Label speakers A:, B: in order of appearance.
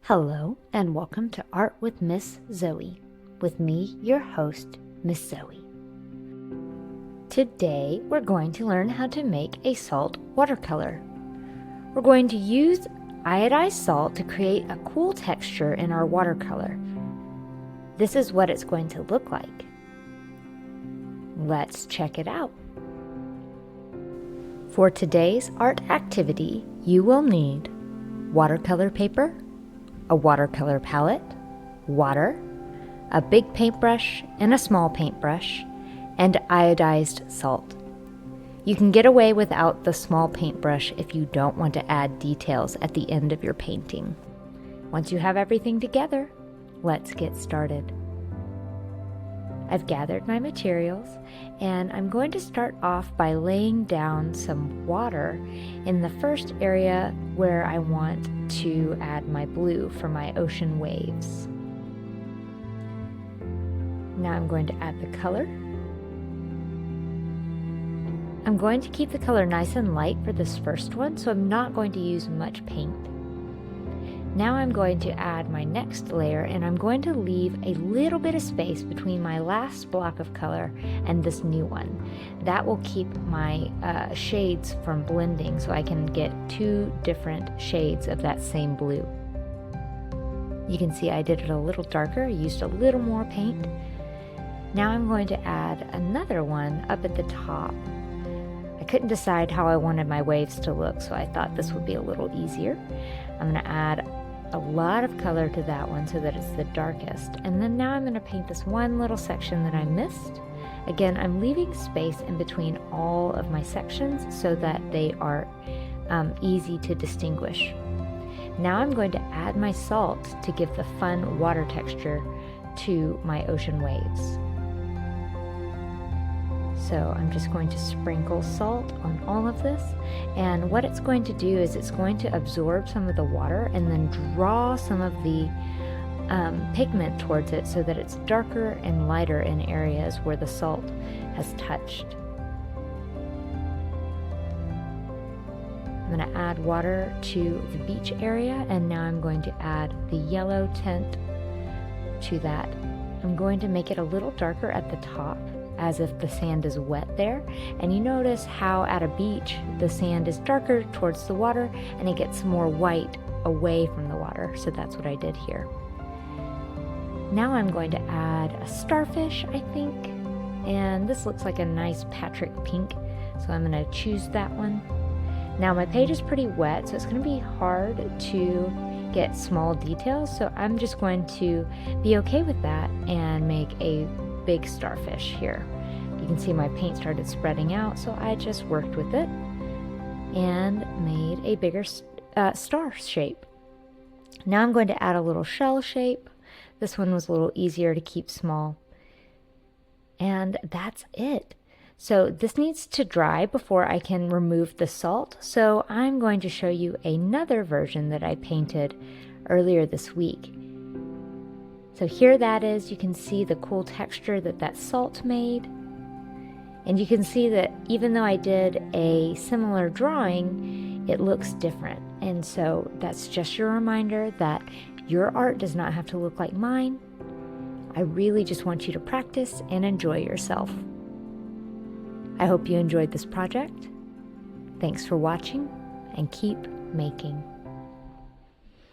A: Hello and welcome to Art with Miss Zoe. With me, your host, Miss Zoe. Today, we're going to learn how to make a salt watercolor. We're going to use iodized salt to create a cool texture in our watercolor. This is what it's going to look like. Let's check it out. For today's art activity, you will need watercolor paper, a watercolor palette, water, a big paintbrush and a small paintbrush, and iodized salt. You can get away without the small paintbrush if you don't want to add details at the end of your painting. Once you have everything together, let's get started. I've gathered my materials and I'm going to start off by laying down some water in the first area where I want to add my blue for my ocean waves. Now I'm going to add the color. I'm going to keep the color nice and light for this first one, so I'm not going to use much paint. Now I'm going to add my next layer, and I'm going to leave a little bit of space between my last block of color and this new one. That will keep my shades from blending, so I can get two different shades of that same blue. You can see I did it a little darker, I used a little more paint. Now I'm going to add another one up at the top. I couldn't decide how I wanted my waves to look, so I thought this would be a little easier. I'm going to add a lot of color to that one so that it's the darkest. And then now I'm going to paint this one little section that I missed. Again, I'm leaving space in between all of my sections so that they are easy to distinguish. Now I'm going to add my salt to give the fun water texture to my ocean waves. So I'm just going to sprinkle salt on all of this, and what it's going to do is it's going to absorb some of the water and then draw some of the pigment towards it so that it's darker and lighter in areas where the salt has touched. I'm going to add water to the beach area, and now I'm going to add the yellow tint to that. I'm going to make it a little darker at the top, as if the sand is wet there, and you notice how at a beach the sand is darker towards the water and it gets more white away from the water, so that's what I did here. Now I'm going to add a starfish, I think, and this looks like a nice Patrick pink, so I'm going to choose that one. Now my page is pretty wet, so it's going to be hard to get small details, so I'm just going to be okay with that and make a big starfish here. You can see my paint started spreading out, so I just worked with it and made a bigger star shape. Now I'm going to add a little shell shape. This one was a little easier to keep small. And that's it. So this needs to dry before I can remove the salt, so I'm going to show you another version that I painted earlier this week. So here that is. You can see the cool texture that salt made. And you can see that even though I did a similar drawing, it looks different. And so that's just your reminder that your art does not have to look like mine. I really just want you to practice and enjoy yourself. I hope you enjoyed this project. Thanks for watching, and keep making.